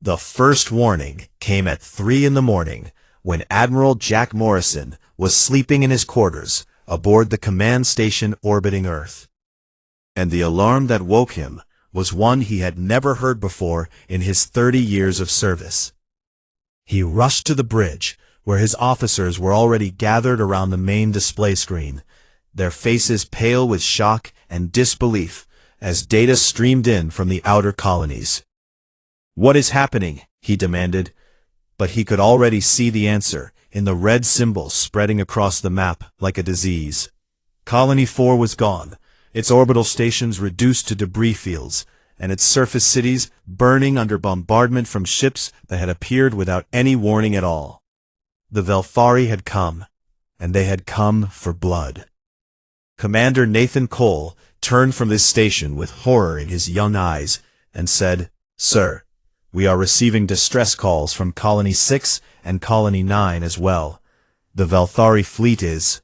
The first warning came at 3 in the morning, when Admiral Jack Morrison was sleeping in his quarters aboard the command station orbiting Earth. And the alarm that woke him was one he had never heard before in his 30 years of service. He rushed to the bridge, where his officers were already gathered around the main display screen, their faces pale with shock and disbelief as data streamed in from the outer colonies. "What is happening?" he demanded, but he could already see the answer in the red symbols spreading across the map like a disease. Colony 4 was gone, its orbital stations reduced to debris fields, and its surface cities burning under bombardment from ships that had appeared without any warning at all. The Velthari had come, and they had come for blood. Commander Nathan Cole turned from his station with horror in his young eyes and said, "Sir, we are receiving distress calls from Colony 6 and Colony 9 as well. The Velthari fleet is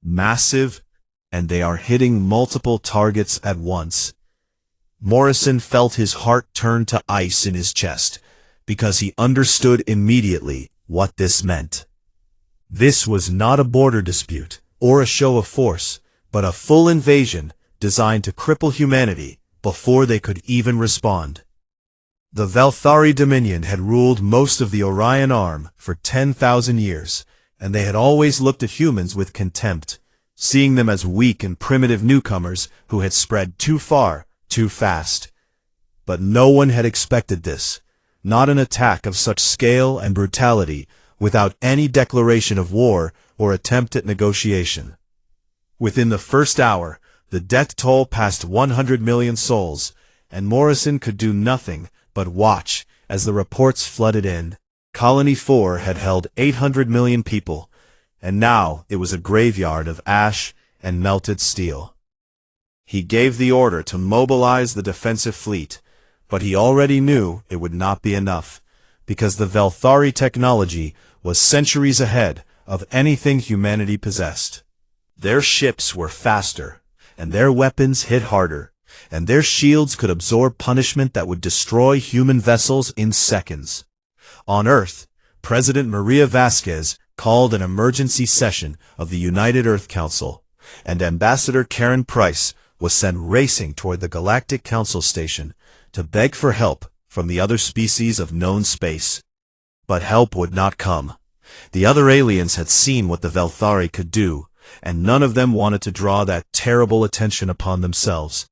massive, and they are hitting multiple targets at once." Morrison felt his heart turn to ice in his chest, because he understood immediately what this meant. This was not a border dispute or a show of force, but a full invasion designed to cripple humanity before they could even respond. The Velthari Dominion had ruled most of the Orion Arm for 10,000 years, and they had always looked at humans with contempt, seeing them as weak and primitive newcomers who had spread too far, too fast. But no one had expected this, not an attack of such scale and brutality without any declaration of war or attempt at negotiation. Within the first hour, the death toll passed 100 million souls, and Morrison could do nothing but watch as the reports flooded in. Colony 4 had held 800 million people, and now it was a graveyard of ash and melted steel. He gave the order to mobilize the defensive fleet, but he already knew it would not be enough, because the Velthari technology was centuries ahead of anything humanity possessed. Their ships were faster, and their weapons hit harder, and their shields could absorb punishment that would destroy human vessels in seconds. On Earth, President Maria Vasquez called an emergency session of the United Earth Council, and Ambassador Karen Price was sent racing toward the Galactic Council station to beg for help from the other species of known space. But help would not come. The other aliens had seen what the Velthari could do, and none of them wanted to draw that terrible attention upon themselves.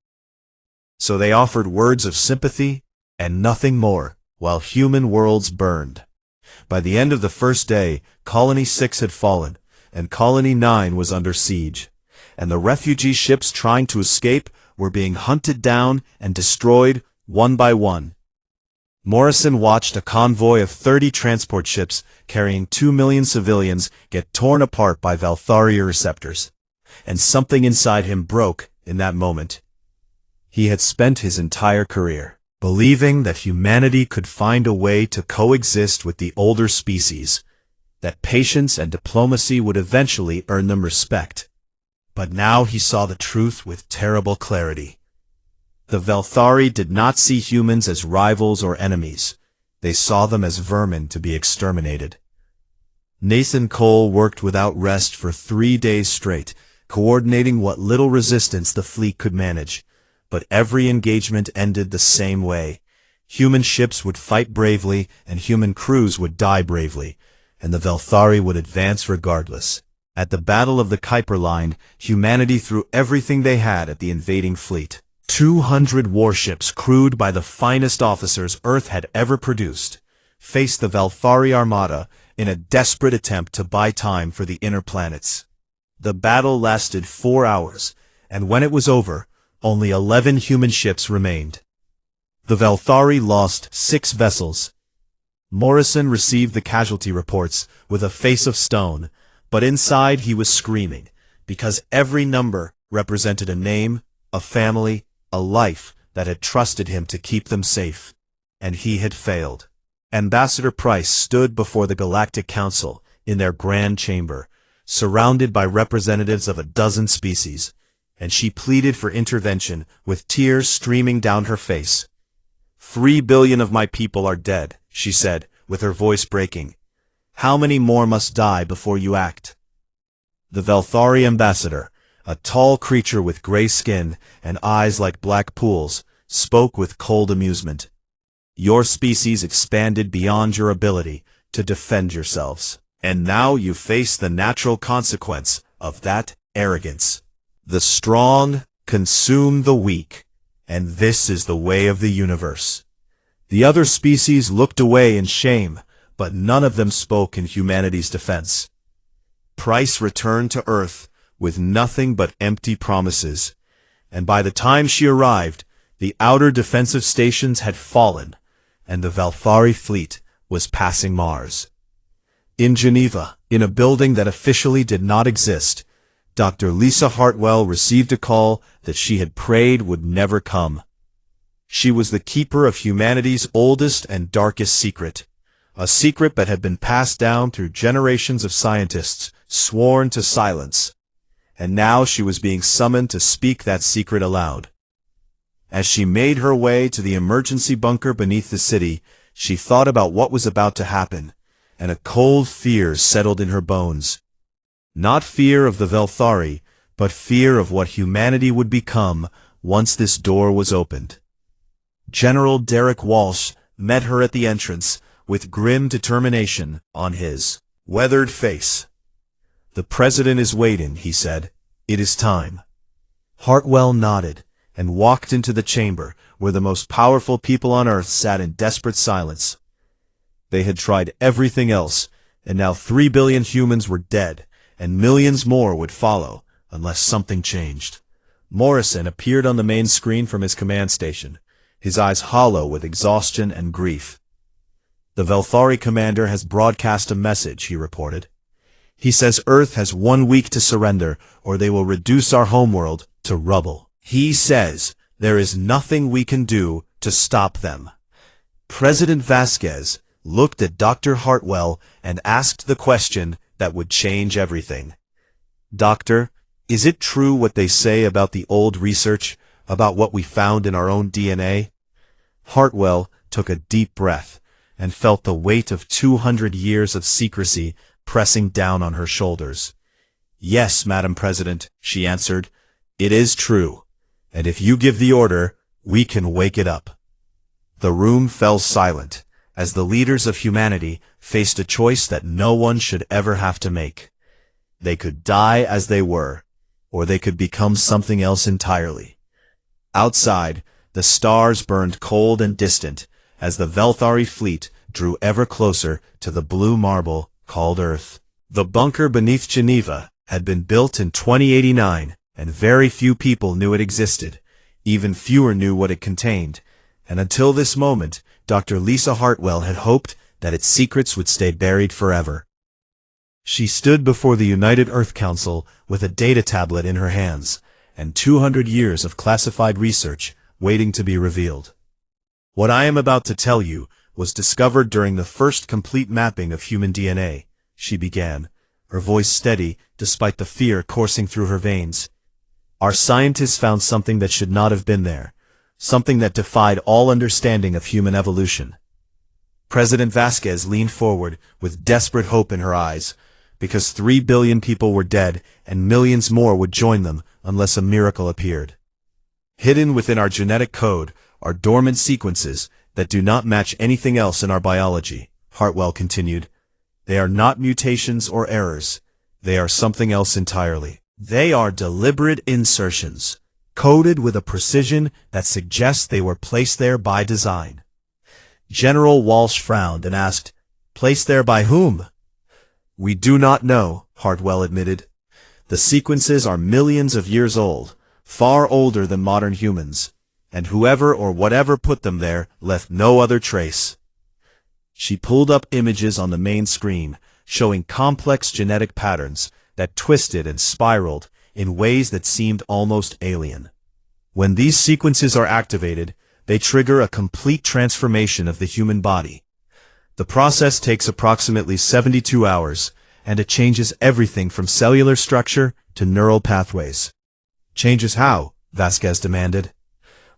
So they offered words of sympathy and nothing more, while human worlds burned. By the end of the first day, Colony 6 had fallen, and Colony 9 was under siege, and the refugee ships trying to escape were being hunted down and destroyed one by one. Morrison watched a convoy of 30 transport ships carrying 2 million civilians get torn apart by Velthari receptors, and something inside him broke in that moment. He had spent his entire career believing that humanity could find a way to coexist with the older species, that patience and diplomacy would eventually earn them respect. But now he saw the truth with terrible clarity. The Velthari did not see humans as rivals or enemies. They saw them as vermin to be exterminated. Nathan Cole worked without rest for 3 days straight, coordinating what little resistance the fleet could manage. But every engagement ended the same way. Human ships would fight bravely, and human crews would die bravely, and the Velthari would advance regardless. At the Battle of the Kuiper Line, humanity threw everything they had at the invading fleet. 200 warships crewed by the finest officers Earth had ever produced faced the Velthari Armada in a desperate attempt to buy time for the inner planets. The battle lasted 4 hours, and when it was over, only 11 human ships remained. The Velthari lost 6 vessels. Morrison received the casualty reports with a face of stone, but inside he was screaming, because every number represented a name, a family, a life that had trusted him to keep them safe. And he had failed. Ambassador Price stood before the Galactic Council in their grand chamber, surrounded by representatives of a dozen species, and she pleaded for intervention with tears streaming down her face. 3 billion of my people are dead, she said, with her voice breaking. How many more must die before you act? The Velthari ambassador, a tall creature with gray skin and eyes like black pools, spoke with cold amusement. Your species expanded beyond your ability to defend yourselves, and now you face the natural consequence of that arrogance. The strong consume the weak, and this is the way of the universe. The other species looked away in shame, but none of them spoke in humanity's defense. Price returned to Earth with nothing but empty promises, and by the time she arrived, the outer defensive stations had fallen, and the Velthari fleet was passing Mars. In Geneva, in a building that officially did not exist, Dr. Lisa Hartwell received a call that she had prayed would never come. She was the keeper of humanity's oldest and darkest secret, a secret that had been passed down through generations of scientists sworn to silence, and now she was being summoned to speak that secret aloud. As she made her way to the emergency bunker beneath the city, she thought about what was about to happen, and a cold fear settled in her bones. Not fear of the Velthari, but fear of what humanity would become once this door was opened. General Derek Walsh met her at the entrance with grim determination on his weathered face. The president is waiting, he said. It is time. Hartwell nodded and walked into the chamber where the most powerful people on Earth sat in desperate silence. They had tried everything else, and now 3 billion humans were dead, and millions more would follow, unless something changed. Morrison appeared on the main screen from his command station, his eyes hollow with exhaustion and grief. The Velthari commander has broadcast a message, he reported. He says Earth has 1 week to surrender, or they will reduce our homeworld to rubble. He says there is nothing we can do to stop them. President Vasquez looked at Dr. Hartwell and asked the question that would change everything. Doctor, is it true what they say about the old research, about what we found in our own DNA? Hartwell took a deep breath and felt the weight of 200 years of secrecy pressing down on her shoulders. Yes, Madam President, she answered. It is true, and if you give the order, we can wake it up. The room fell silent as the leaders of humanity faced a choice that no one should ever have to make. They could die as they were, or they could become something else entirely. Outside, the stars burned cold and distant as the Velthari fleet drew ever closer to the blue marble called Earth. The bunker beneath Geneva had been built in 2089, and very few people knew it existed. Even fewer knew what it contained, and until this moment, Dr. Lisa Hartwell had hoped that its secrets would stay buried forever. She stood before the United Earth Council with a data tablet in her hands, and 200 years of classified research waiting to be revealed. What I am about to tell you was discovered during the first complete mapping of human DNA, she began, her voice steady despite the fear coursing through her veins. Our scientists found something that should not have been there, something that defied all understanding of human evolution. President Vasquez leaned forward with desperate hope in her eyes, because 3 billion people were dead and millions more would join them unless a miracle appeared. Hidden within our genetic code are dormant sequences that do not match anything else in our biology, Hartwell continued. They are not mutations or errors. They are something else entirely. They are deliberate insertions, coded with a precision that suggests they were placed there by design. General Walsh frowned and asked, "Placed there by whom?" "We do not know," Hartwell admitted. "The sequences are millions of years old, far older than modern humans, and whoever or whatever put them there left no other trace." She pulled up images on the main screen, showing complex genetic patterns that twisted and spiraled in ways that seemed almost alien. When these sequences are activated, they trigger a complete transformation of the human body. The process takes approximately 72 hours, and it changes everything from cellular structure to neural pathways. "Changes how?" Vasquez demanded.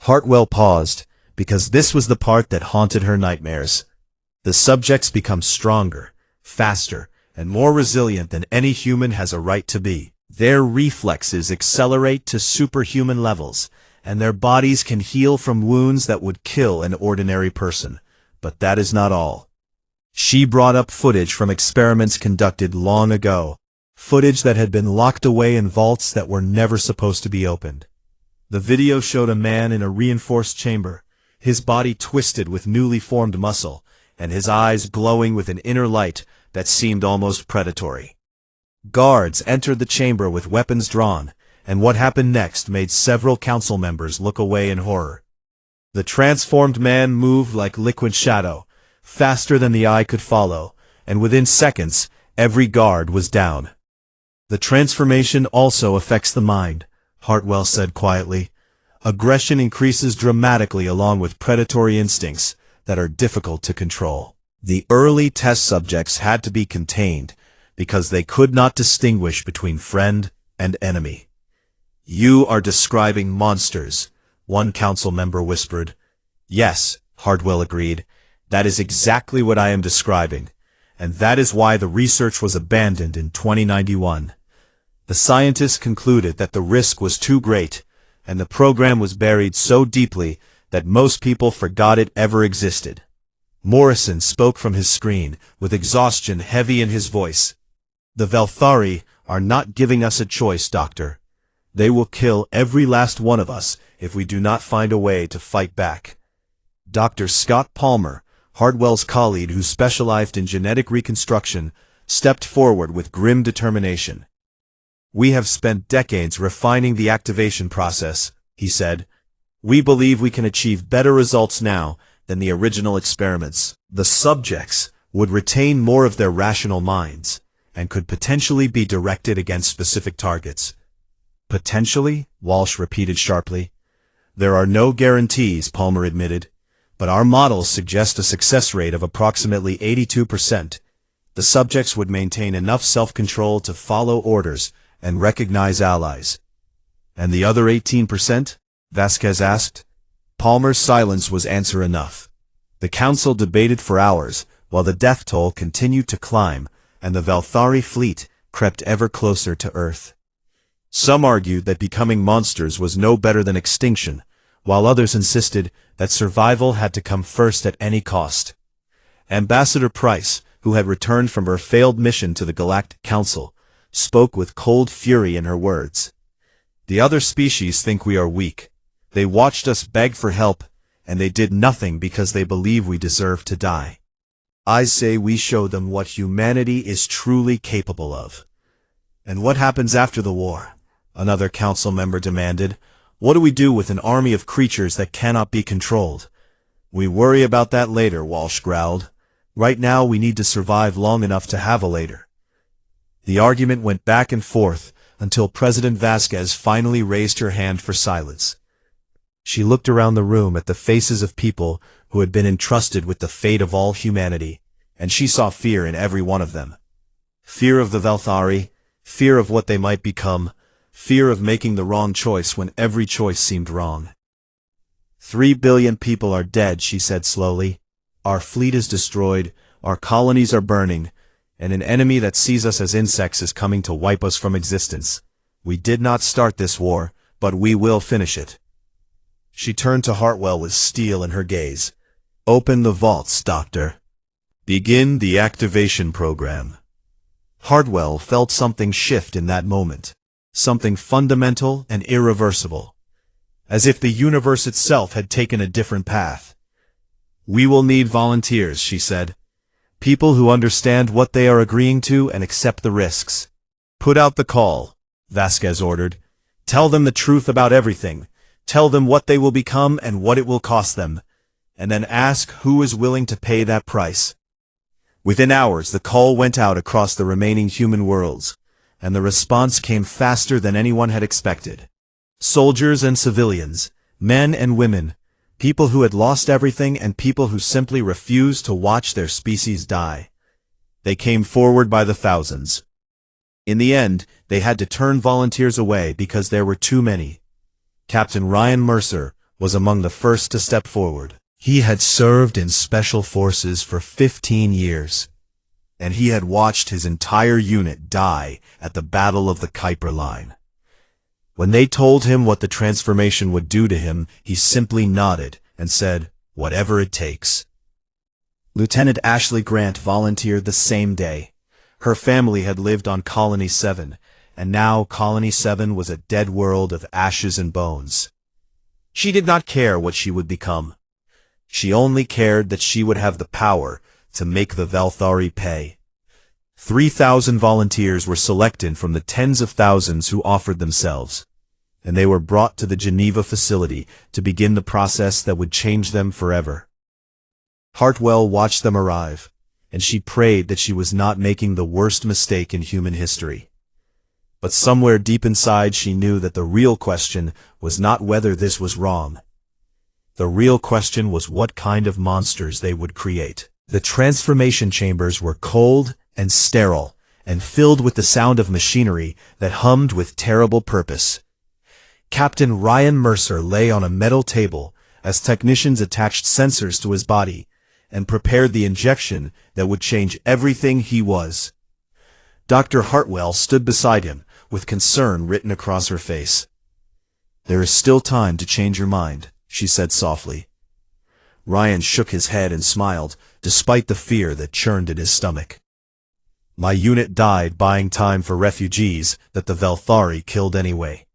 Hartwell paused, because this was the part that haunted her nightmares. The subjects become stronger, faster, and more resilient than any human has a right to be. Their reflexes accelerate to superhuman levels, and their bodies can heal from wounds that would kill an ordinary person. But that is not all. She brought up footage from experiments conducted long ago, footage that had been locked away in vaults that were never supposed to be opened. The video showed a man in a reinforced chamber, his body twisted with newly formed muscle, and his eyes glowing with an inner light that seemed almost predatory. Guards entered the chamber with weapons drawn, and what happened next made several council members look away in horror. The transformed man moved like liquid shadow, faster than the eye could follow, and within seconds, every guard was down. The transformation also affects the mind, Hartwell said quietly. Aggression increases dramatically along with predatory instincts that are difficult to control. The early test subjects had to be contained because they could not distinguish between friend and enemy. "You are describing monsters," one council member whispered. "Yes," Hartwell agreed. "That is exactly what I am describing, and that is why the research was abandoned in 2091. The scientists concluded that the risk was too great, and the program was buried so deeply that most people forgot it ever existed." Morrison spoke from his screen, with exhaustion heavy in his voice. "The Velthari are not giving us a choice, Doctor. They will kill every last one of us if we do not find a way to fight back." Dr. Scott Palmer, Hartwell's colleague who specialized in genetic reconstruction, stepped forward with grim determination. "We have spent decades refining the activation process," he said. "We believe we can achieve better results now than the original experiments. The subjects would retain more of their rational minds, and could potentially be directed against specific targets." "Potentially?" Walsh repeated sharply. "There are no guarantees," Palmer admitted, "but our models suggest a success rate of approximately 82%. The subjects would maintain enough self-control to follow orders and recognize allies." "And the other 18%? Vasquez asked. Palmer's silence was answer enough. The council debated for hours, while the death toll continued to climb, and the Velthari fleet crept ever closer to Earth. Some argued that becoming monsters was no better than extinction, while others insisted that survival had to come first at any cost. Ambassador Price, who had returned from her failed mission to the Galactic Council, spoke with cold fury in her words. "The other species think we are weak. They watched us beg for help, and they did nothing because they believe we deserve to die. I say we show them what humanity is truly capable of." "And what happens after the war?" another council member demanded. "What do we do with an army of creatures that cannot be controlled?" "We worry about that later," Walsh growled. "Right now we need to survive long enough to have a later." The argument went back and forth until President Vasquez finally raised her hand for silence. She looked around the room at the faces of people who had been entrusted with the fate of all humanity, and she saw fear in every one of them. Fear of the Velthari, fear of what they might become, fear of making the wrong choice when every choice seemed wrong. 3 billion people are dead," she said slowly. "Our fleet is destroyed, our colonies are burning, and an enemy that sees us as insects is coming to wipe us from existence. We did not start this war, but we will finish it." She turned to Hartwell with steel in her gaze. "Open the vaults, Doctor. Begin the activation program." Hartwell felt something shift in that moment, something fundamental and irreversible, as if the universe itself had taken a different path. "We will need volunteers," she said. "People who understand what they are agreeing to and accept the risks." "Put out the call," Vasquez ordered. "Tell them the truth about everything. Tell them what they will become and what it will cost them, and then ask who is willing to pay that price." Within hours, the call went out across the remaining human worlds, and the response came faster than anyone had expected. Soldiers and civilians, men and women, people who had lost everything and people who simply refused to watch their species die. They came forward by the thousands. In the end, they had to turn volunteers away because there were too many. Captain Ryan Mercer, was among the first to step forward. He had served in special forces for 15 years, and he had watched his entire unit die at the Battle of the Kuiper Line. When they told him what the transformation would do to him, he simply nodded and said, "Whatever it takes." Lieutenant Ashley Grant volunteered the same day. Her family had lived on Colony 7, and now Colony 7 was a dead world of ashes and bones. She did not care what she would become. She only cared that she would have the power to make the Valthari pay. 3,000 volunteers were selected from the tens of thousands who offered themselves, and they were brought to the Geneva facility to begin the process that would change them forever. Hartwell watched them arrive, and she prayed that she was not making the worst mistake in human history. But somewhere deep inside she knew that the real question was not whether this was wrong. The real question was what kind of monsters they would create. The transformation chambers were cold and sterile, and filled with the sound of machinery that hummed with terrible purpose. Captain Ryan Mercer lay on a metal table as technicians attached sensors to his body and prepared the injection that would change everything he was. Dr. Hartwell stood beside him, with concern written across her face. "There is still time to change your mind," she said softly. Ryan shook his head and smiled, despite the fear that churned in his stomach. "My unit died buying time for refugees that the Valthari killed anyway.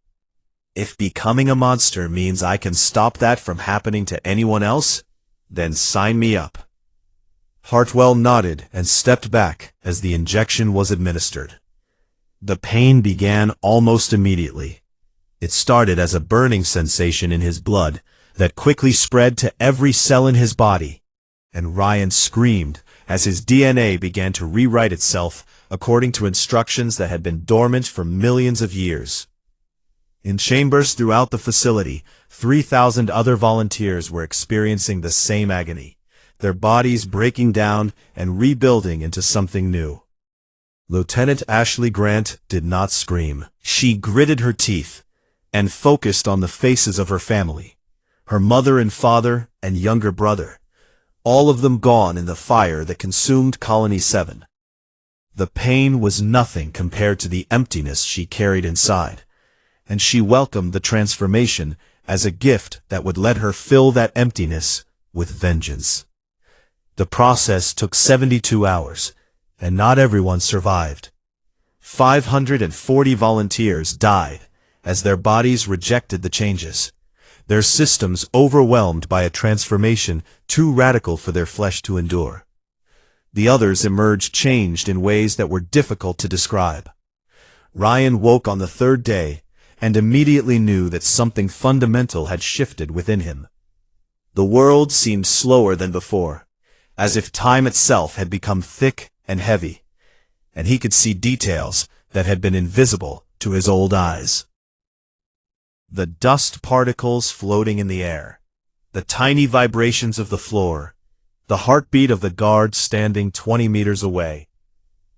If becoming a monster means I can stop that from happening to anyone else, then sign me up." Hartwell nodded and stepped back as the injection was administered. The pain began almost immediately. It started as a burning sensation in his blood that quickly spread to every cell in his body, and Ryan screamed as his DNA began to rewrite itself according to instructions that had been dormant for millions of years. In chambers throughout the facility, 3,000 other volunteers were experiencing the same agony, their bodies breaking down and rebuilding into something new. Lieutenant Ashley Grant did not scream. She gritted her teeth and focused on the faces of her family, her mother and father and younger brother, all of them gone in the fire that consumed Colony 7. The pain was nothing compared to the emptiness she carried inside, and she welcomed the transformation as a gift that would let her fill that emptiness with vengeance. The process took 72 hours, and not everyone survived. 540 volunteers died as their bodies rejected the changes, their systems overwhelmed by a transformation too radical for their flesh to endure. The others emerged changed in ways that were difficult to describe. Ryan woke on the third day and immediately knew that something fundamental had shifted within him. The world seemed slower than before, as if time itself had become thick and heavy, and he could see details that had been invisible to his old eyes. The dust particles floating in the air, the tiny vibrations of the floor, the heartbeat of the guard standing 20 meters away.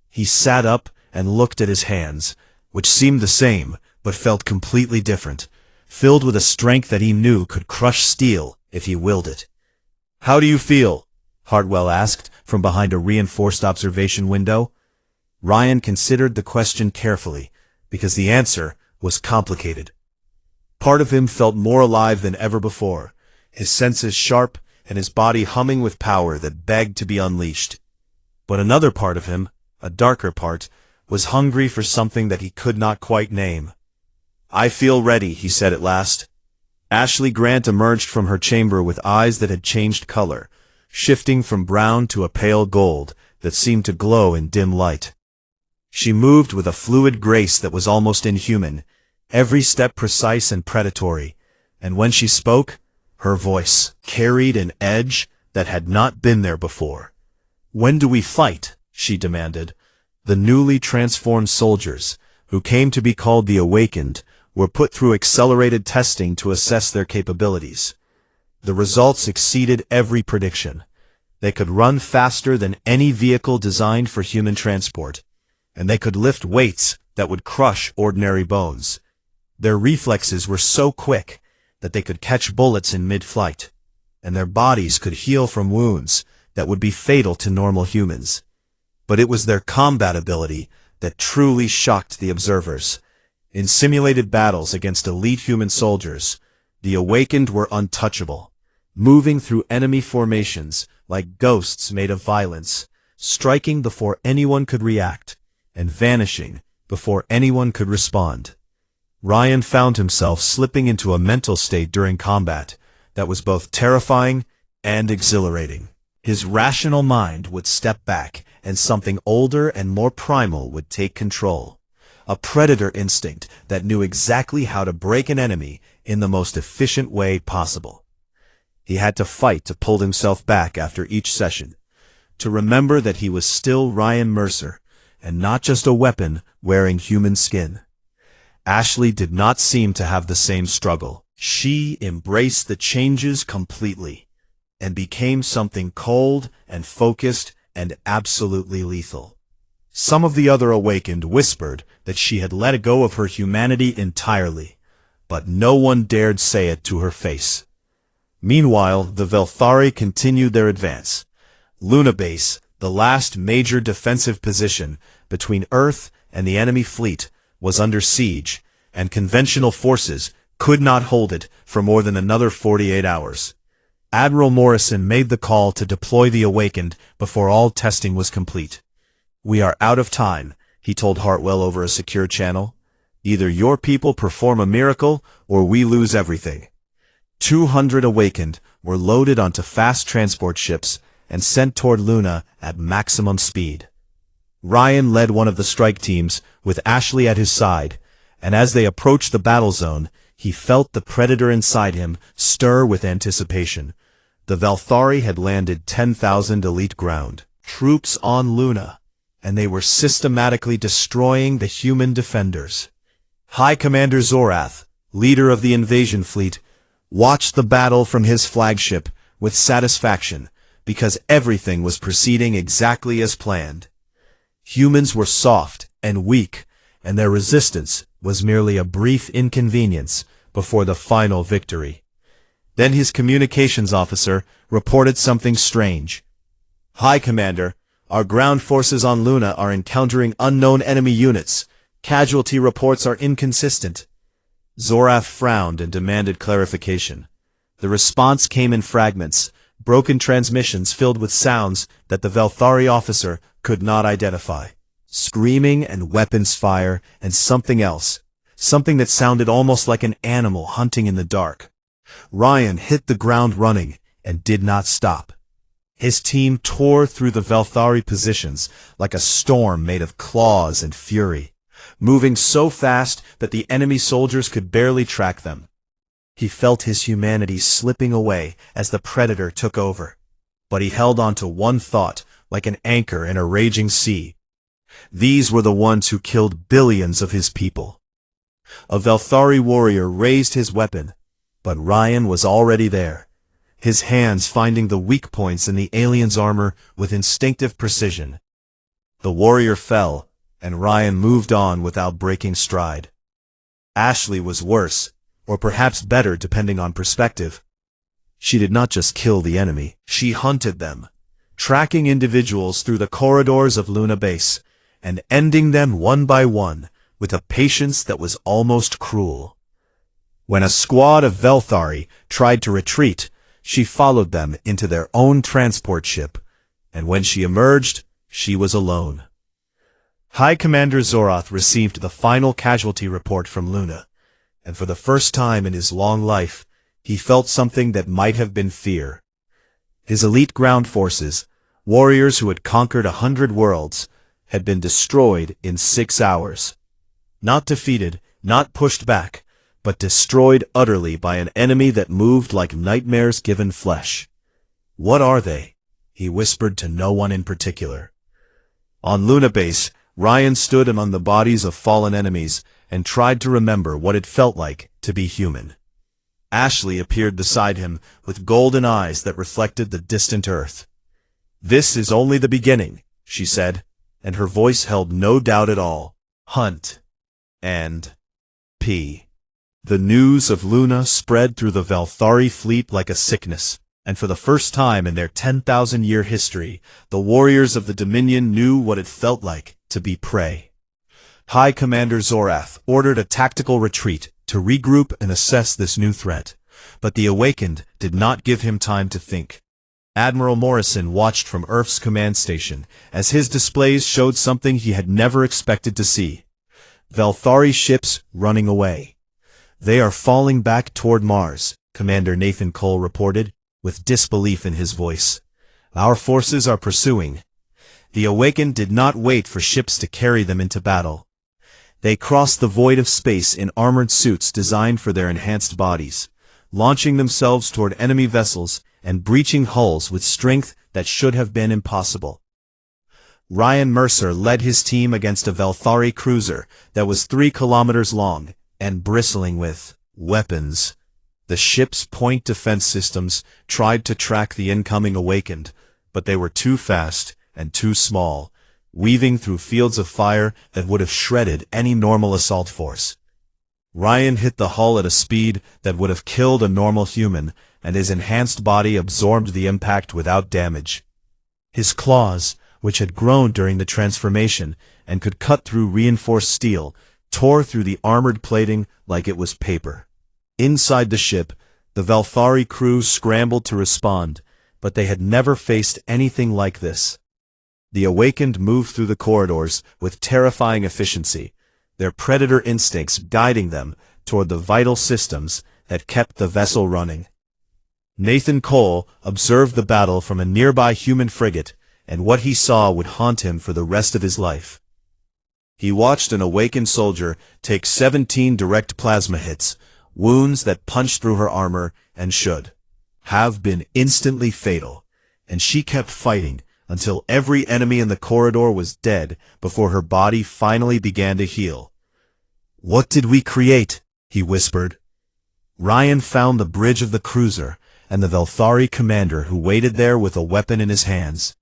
He sat up and looked at his hands, which seemed the same, but felt completely different, filled with a strength that he knew could crush steel if he willed it. "How do you feel?" Hartwell asked from behind a reinforced observation window. Ryan considered the question carefully, because the answer was complicated. Part of him felt more alive than ever before, his senses sharp and his body humming with power that begged to be unleashed. But another part of him, a darker part, was hungry for something that he could not quite name. "I feel ready," he said at last. Ashley Grant emerged from her chamber with eyes that had changed color, shifting from brown to a pale gold that seemed to glow in dim light. She moved with a fluid grace that was almost inhuman, every step precise and predatory, and when she spoke, her voice carried an edge that had not been there before. "When do we fight?" she demanded. The newly transformed soldiers, who came to be called the Awakened, were put through accelerated testing to assess their capabilities. The results exceeded every prediction. They could run faster than any vehicle designed for human transport, and they could lift weights that would crush ordinary bones. Their reflexes were so quick that they could catch bullets in mid-flight, and their bodies could heal from wounds that would be fatal to normal humans. But it was their combat ability that truly shocked the observers. In simulated battles against elite human soldiers, the Awakened were untouchable, moving through enemy formations like ghosts made of violence, striking before anyone could react, and vanishing before anyone could respond. Ryan found himself slipping into a mental state during combat that was both terrifying and exhilarating. His rational mind would step back, and something older and more primal would take control. A predator instinct that knew exactly how to break an enemy in the most efficient way possible. He had to fight to pull himself back after each session, to remember that he was still Ryan Mercer, and not just a weapon wearing human skin. Ashley did not seem to have the same struggle. She embraced the changes completely, and became something cold and focused and absolutely lethal. Some of the other Awakened whispered that she had let go of her humanity entirely, but no one dared say it to her face. Meanwhile, the Velthari continued their advance. Luna Base, the last major defensive position between Earth and the enemy fleet, was under siege, and conventional forces could not hold it for more than another 48 hours. Admiral Morrison made the call to deploy the Awakened before all testing was complete. "We are out of time," he told Hartwell over a secure channel. "Either your people perform a miracle, or we lose everything." 200 Awakened were loaded onto fast transport ships and sent toward Luna at maximum speed. Ryan led one of the strike teams, with Ashley at his side, and as they approached the battle zone, he felt the predator inside him stir with anticipation. The Velthari had landed 10,000 elite ground troops on Luna, and they were systematically destroying the human defenders. High Commander Zorath, leader of the invasion fleet, watched the battle from his flagship with satisfaction, because everything was proceeding exactly as planned. Humans were soft and weak, and their resistance was merely a brief inconvenience before the final victory. Then his communications officer reported something strange. "High Commander, our ground forces on Luna are encountering unknown enemy units. Casualty reports are inconsistent." Zorath frowned and demanded clarification. The response came in fragments, broken transmissions filled with sounds that the Velthari officer could not identify. Screaming and weapons fire and something else, something that sounded almost like an animal hunting in the dark. Ryan hit the ground running and did not stop. His team tore through the Velthari positions like a storm made of claws and fury, moving so fast that the enemy soldiers could barely track them. He felt his humanity slipping away as the predator took over, but he held on to one thought like an anchor in a raging sea. These were the ones who killed billions of his people. A Velthari warrior raised his weapon, but Ryan was already there, his hands finding the weak points in the alien's armor with instinctive precision. The warrior fell, and Ryan moved on without breaking stride. Ashley was worse, or perhaps better depending on perspective. She did not just kill the enemy, she hunted them, tracking individuals through the corridors of Luna Base, and ending them one by one with a patience that was almost cruel. When a squad of Velthari tried to retreat, she followed them into their own transport ship, and when she emerged, she was alone. High Commander Zorath received the final casualty report from Luna, and for the first time in his long life, he felt something that might have been fear. His elite ground forces, warriors who had conquered 100 worlds, had been destroyed in 6 hours. Not defeated, not pushed back, but destroyed utterly by an enemy that moved like nightmares given flesh. "What are they?" he whispered to no one in particular. On Luna Base, Ryan stood among the bodies of fallen enemies and tried to remember what it felt like to be human. Ashley appeared beside him with golden eyes that reflected the distant earth. "This is only the beginning," she said, and her voice held no doubt at all. "Hunt and P." The news of Luna spread through the Velthari fleet like a sickness, and for the first time in their 10,000-year history, the warriors of the Dominion knew what it felt like to be prey. High Commander Zorath ordered a tactical retreat to regroup and assess this new threat, but the Awakened did not give him time to think. Admiral Morrison watched from Earth's command station as his displays showed something he had never expected to see. Velthari ships running away. "They are falling back toward Mars," Commander Nathan Cole reported, with disbelief in his voice. "Our forces are pursuing." The Awakened did not wait for ships to carry them into battle. They crossed the void of space in armored suits designed for their enhanced bodies, launching themselves toward enemy vessels and breaching hulls with strength that should have been impossible. Ryan Mercer led his team against a Velthari cruiser that was 3 kilometers long and bristling with weapons. The ship's point defense systems tried to track the incoming Awakened, but they were too fast and too small, weaving through fields of fire that would have shredded any normal assault force. Ryan hit the hull at a speed that would have killed a normal human, and his enhanced body absorbed the impact without damage. His claws, which had grown during the transformation and could cut through reinforced steel, tore through the armored plating like it was paper. Inside the ship, the Velthari crew scrambled to respond, but they had never faced anything like this. The Awakened moved through the corridors with terrifying efficiency, their predator instincts guiding them toward the vital systems that kept the vessel running. Nathan Cole observed the battle from a nearby human frigate, and what he saw would haunt him for the rest of his life. He watched an Awakened soldier take 17 direct plasma hits, wounds that punched through her armor and should have been instantly fatal, and she kept fighting until every enemy in the corridor was dead before her body finally began to heal. "What did we create?" he whispered. Ryan found the bridge of the cruiser and the Velthari commander who waited there with a weapon in his hands.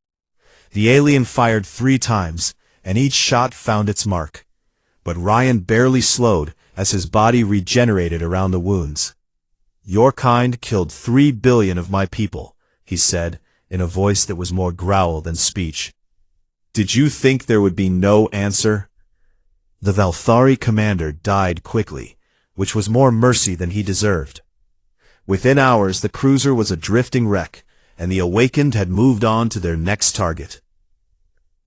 The alien fired 3 times, and each shot found its mark. But Ryan barely slowed as his body regenerated around the wounds. "Your kind killed 3 billion of my people," he said, in a voice that was more growl than speech. "Did you think there would be no answer?" The Velthari commander died quickly, which was more mercy than he deserved. Within hours, the cruiser was a drifting wreck, and the Awakened had moved on to their next target.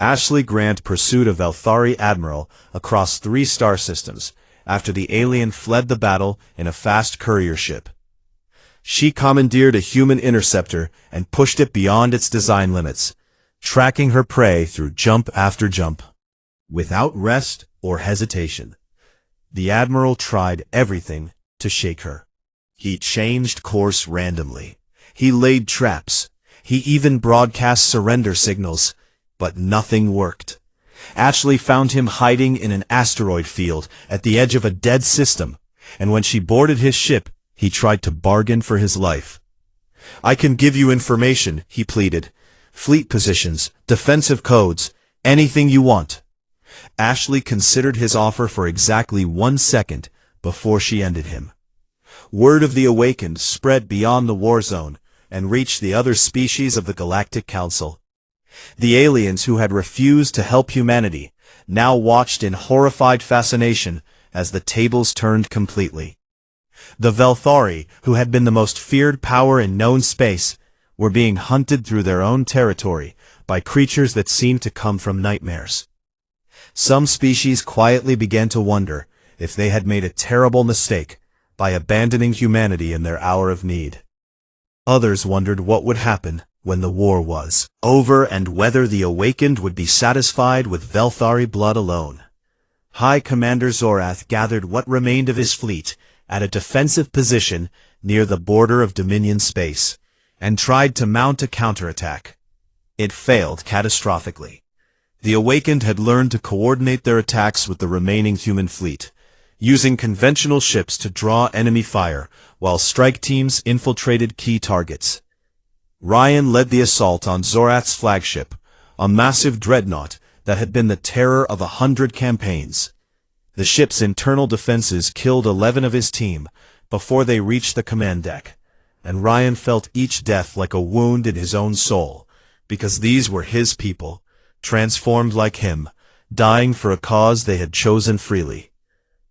Ashley Grant pursued a Velthari admiral across 3 star systems after the alien fled the battle in a fast courier ship. She commandeered a human interceptor and pushed it beyond its design limits, tracking her prey through jump after jump. Without rest or hesitation, the admiral tried everything to shake her. He changed course randomly. He laid traps. He even broadcast surrender signals, but nothing worked. Ashley found him hiding in an asteroid field at the edge of a dead system, and when she boarded his ship, he tried to bargain for his life. "I can give you information," he pleaded. "Fleet positions, defensive codes, anything you want." Ashley considered his offer for exactly 1 second before she ended him. Word of the Awakened spread beyond the war zone and reached the other species of the Galactic Council. The aliens who had refused to help humanity now watched in horrified fascination as the tables turned completely. The Velthari, who had been the most feared power in known space, were being hunted through their own territory by creatures that seemed to come from nightmares. Some species quietly began to wonder if they had made a terrible mistake by abandoning humanity in their hour of need. Others wondered what would happen when the war was over and whether the Awakened would be satisfied with Velthari blood alone. High Commander Zorath gathered what remained of his fleet at a defensive position near the border of Dominion space, and tried to mount a counterattack. It failed catastrophically. The Awakened had learned to coordinate their attacks with the remaining human fleet, using conventional ships to draw enemy fire, while strike teams infiltrated key targets. Ryan led the assault on Zorath's flagship, a massive dreadnought that had been the terror of 100 campaigns. The ship's internal defenses killed 11 of his team before they reached the command deck, and Ryan felt each death like a wound in his own soul, because these were his people, transformed like him, dying for a cause they had chosen freely.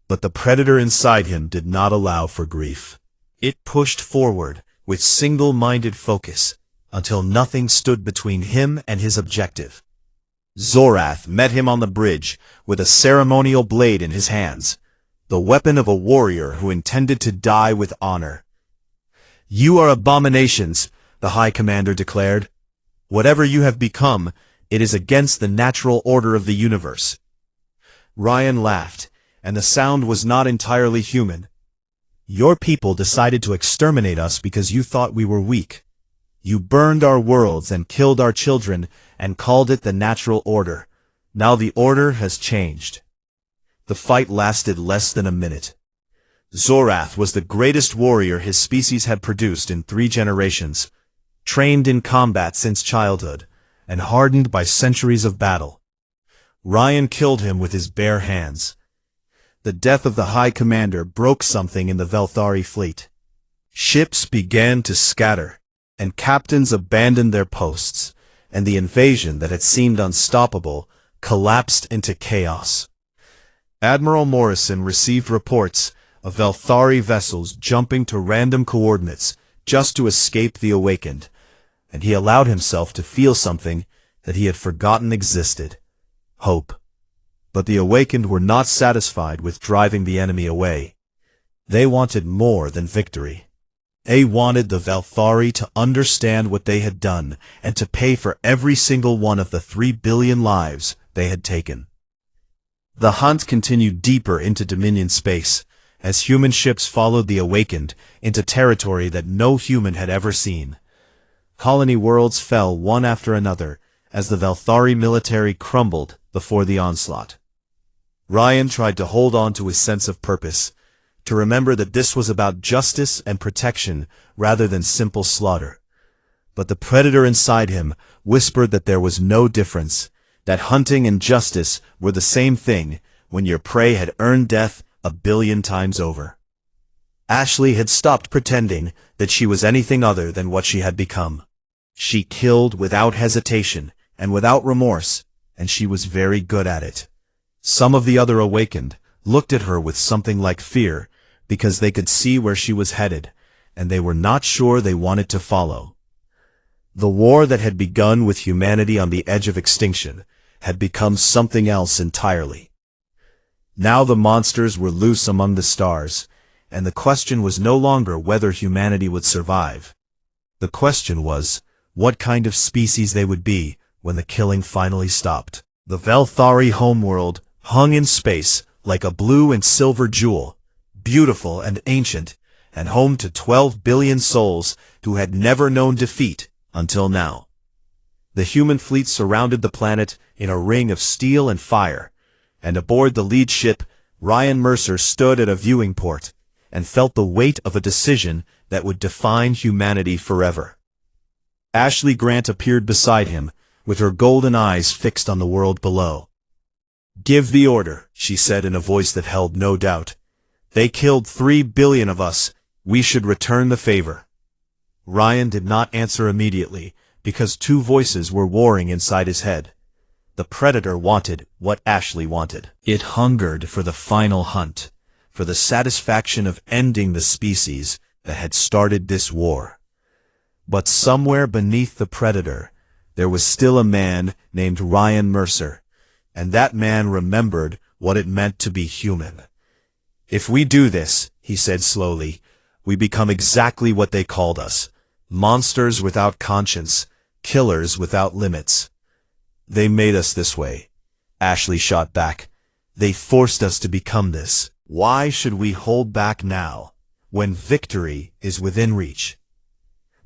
But the predator inside him did not allow for grief. It pushed forward with single-minded focus until nothing stood between him and his objective. Zorath met him on the bridge with a ceremonial blade in his hands, the weapon of a warrior who intended to die with honor. "You are abominations," the High Commander declared. "Whatever you have become, it is against the natural order of the universe." Ryan laughed, and the sound was not entirely human. "Your people decided to exterminate us because you thought we were weak. You burned our worlds and killed our children and called it the natural order. Now the order has changed." The fight lasted less than a minute. Zorath was the greatest warrior his species had produced in 3 generations, trained in combat since childhood, and hardened by centuries of battle. Ryan killed him with his bare hands. The death of the High Commander broke something in the Velthari fleet. Ships began to scatter, and captains abandoned their posts, and the invasion that had seemed unstoppable collapsed into chaos. Admiral Morrison received reports of Velthari vessels jumping to random coordinates just to escape the Awakened, and he allowed himself to feel something that he had forgotten existed: hope. But the Awakened were not satisfied with driving the enemy away. They wanted more than victory. They wanted the Velthari to understand what they had done and to pay for every single one of the 3 billion lives they had taken. The hunt continued deeper into Dominion space, as human ships followed the Awakened into territory that no human had ever seen. Colony worlds fell one after another as the Velthari military crumbled before the onslaught. Ryan tried to hold on to his sense of purpose, to remember that this was about justice and protection rather than simple slaughter. But the predator inside him whispered that there was no difference, that hunting and justice were the same thing when your prey had earned death 1 billion times over. Ashley had stopped pretending that she was anything other than what she had become. She killed without hesitation and without remorse, and she was very good at it. Some of the other Awakened looked at her with something like fear, because they could see where she was headed, and they were not sure they wanted to follow. The war that had begun with humanity on the edge of extinction had become something else entirely. Now the monsters were loose among the stars, and the question was no longer whether humanity would survive. The question was what kind of species they would be when the killing finally stopped. The Velthari homeworld hung in space like a blue and silver jewel, beautiful and ancient, and home to 12 billion souls who had never known defeat until now. The human fleet surrounded the planet in a ring of steel and fire, and aboard the lead ship, Ryan Mercer stood at a viewing port and felt the weight of a decision that would define humanity forever. Ashley Grant appeared beside him, with her golden eyes fixed on the world below. "Give the order," she said in a voice that held no doubt. "They killed 3 billion of us. We should return the favor." Ryan did not answer immediately, because 2 voices were warring inside his head. The predator wanted what Ashley wanted. It hungered for the final hunt, for the satisfaction of ending the species that had started this war. But somewhere beneath the predator, there was still a man named Ryan Mercer, and that man remembered what it meant to be human. "If we do this," he said slowly, "we become exactly what they called us: monsters without conscience, killers without limits." "They made us this way," Ashley shot back. "They forced us to become this. Why should we hold back now, when victory is within reach?"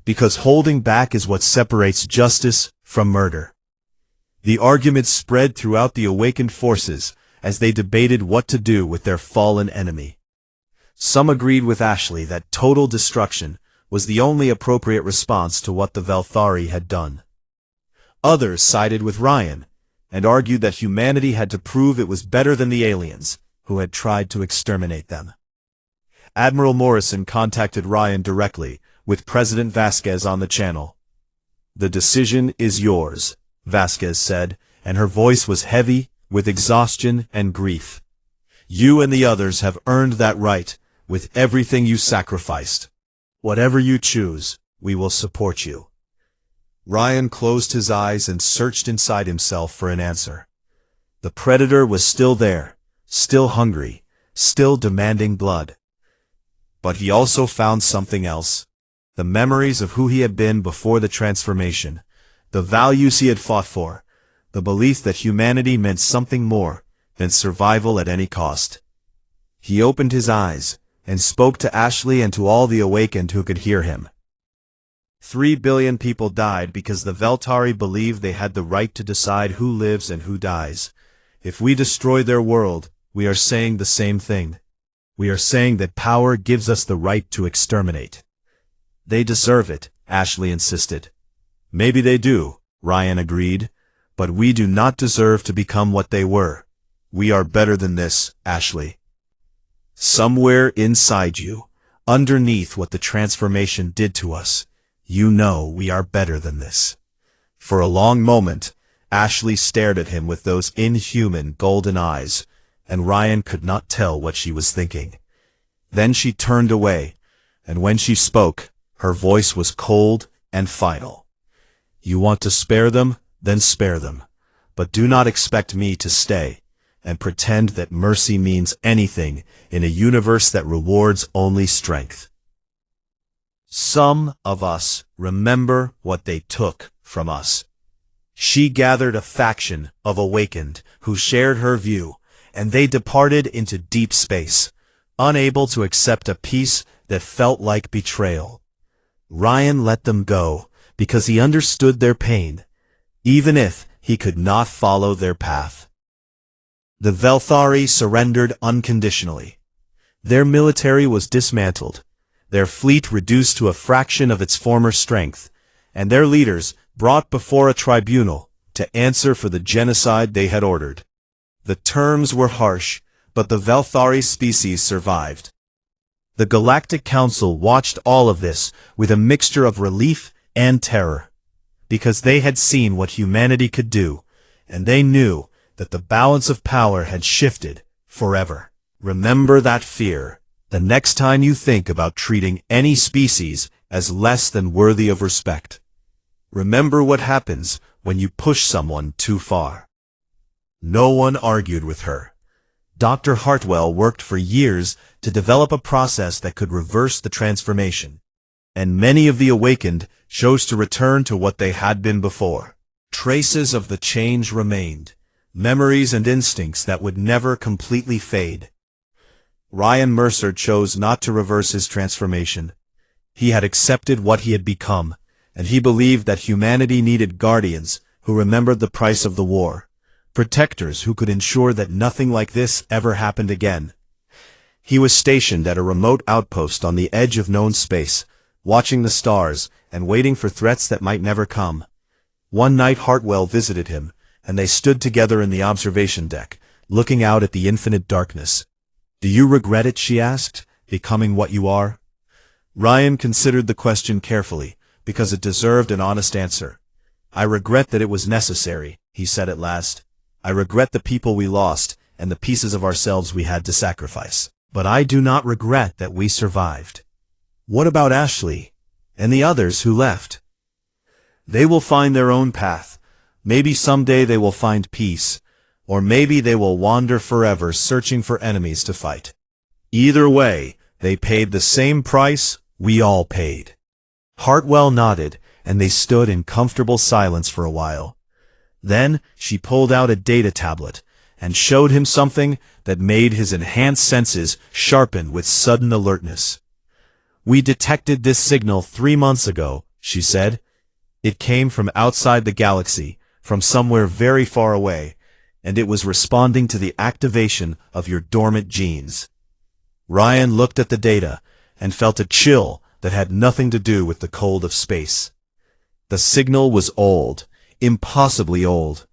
Because holding back is what separates justice from murder. The argument spread throughout the Awakened forces as they debated what to do with their fallen enemy. Some agreed with Ashley that total destruction was the only appropriate response to what the Velthari had done. Others sided with Ryan, and argued that humanity had to prove it was better than the aliens, who had tried to exterminate them. Admiral Morrison contacted Ryan directly, with President Vasquez on the channel. "The decision is yours," Vasquez said, and her voice was heavy with exhaustion and grief. "You and the others have earned that right with everything you sacrificed. Whatever you choose, we will support you." Ryan closed his eyes and searched inside himself for an answer. The predator was still there, still hungry, still demanding blood. But he also found something else. The memories of who he had been before the transformation, the values he had fought for, the belief that humanity meant something more than survival at any cost. He opened his eyes and spoke to Ashley and to all the awakened who could hear him. 3 billion people died because the Veltari believed they had the right to decide who lives and who dies. If we destroy their world, we are saying the same thing. We are saying that power gives us the right to exterminate. They deserve it, Ashley insisted. Maybe they do, Ryan agreed, but we do not deserve to become what they were. We are better than this, Ashley. Somewhere inside you, underneath what the transformation did to us, you know we are better than this. For a long moment, Ashley stared at him with those inhuman golden eyes, and Ryan could not tell what she was thinking. Then she turned away, and when she spoke, her voice was cold and final. "You want to spare them? Then spare them. But do not expect me to stay and pretend that mercy means anything in a universe that rewards only strength. Some of us remember what they took from us." She gathered a faction of awakened who shared her view, and they departed into deep space, unable to accept a peace that felt like betrayal. Ryan let them go because he understood their pain, even if he could not follow their path. The Velthari surrendered unconditionally. Their military was dismantled, their fleet reduced to a fraction of its former strength, and their leaders brought before a tribunal to answer for the genocide they had ordered. The terms were harsh, but the Velthari species survived. The Galactic Council watched all of this with a mixture of relief and terror, because they had seen what humanity could do, and they knew that the balance of power had shifted forever. Remember that fear the next time you think about treating any species as less than worthy of respect. Remember what happens when you push someone too far. No one argued with her. Dr. Hartwell worked for years to develop a process that could reverse the transformation, and many of the awakened chose to return to what they had been before. Traces of the change remained, memories and instincts that would never completely fade. Ryan Mercer chose not to reverse his transformation. He had accepted what he had become, and he believed that humanity needed guardians who remembered the price of the war, protectors who could ensure that nothing like this ever happened again. He was stationed at a remote outpost on the edge of known space, watching the stars and waiting for threats that might never come. One night Hartwell visited him, and they stood together in the observation deck, looking out at the infinite darkness. "Do you regret it?" she asked, "becoming what you are?" Ryan considered the question carefully, because it deserved an honest answer. "I regret that it was necessary," he said at last. "I regret the people we lost and the pieces of ourselves we had to sacrifice. But I do not regret that we survived." "What about Ashley and the others who left?" "They will find their own path. Maybe someday they will find peace, or maybe they will wander forever searching for enemies to fight. Either way, they paid the same price we all paid." Hartwell nodded, and they stood in comfortable silence for a while. Then she pulled out a data tablet and showed him something that made his enhanced senses sharpen with sudden alertness. "We detected this signal 3 months ago," she said. "It came from outside the galaxy, from somewhere very far away, and it was responding to the activation of your dormant genes." Ryan looked at the data and felt a chill that had nothing to do with the cold of space. The signal was old, impossibly old,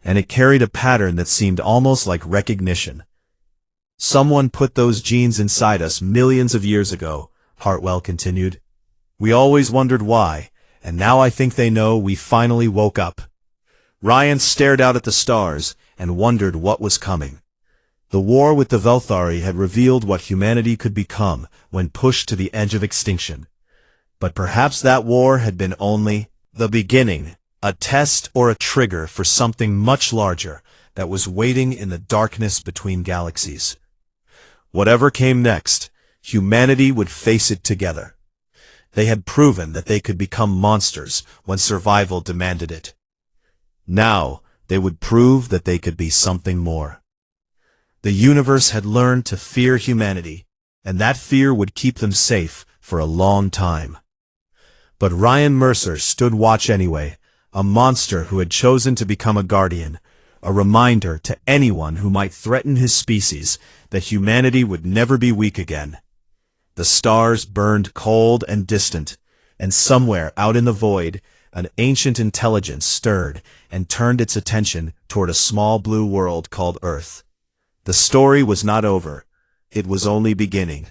and it carried a pattern that seemed almost like recognition. Someone put those genes inside us millions of years ago, Hartwell continued. We always wondered why, and now I think they know we finally woke up. Ryan stared out at the stars and wondered what was coming. The war with the Velthari had revealed what humanity could become when pushed to the edge of extinction. But perhaps that war had been only the beginning, a test or a trigger for something much larger that was waiting in the darkness between galaxies. Whatever came next, humanity would face it together. They had proven that they could become monsters when survival demanded it. Now, they would prove that they could be something more. The universe had learned to fear humanity, and that fear would keep them safe for a long time. But Ryan Mercer stood watch anyway, a monster who had chosen to become a guardian, a reminder to anyone who might threaten his species that humanity would never be weak again. The stars burned cold and distant, and somewhere out in the void, an ancient intelligence stirred and turned its attention toward a small blue world called Earth. The story was not over. It was only beginning.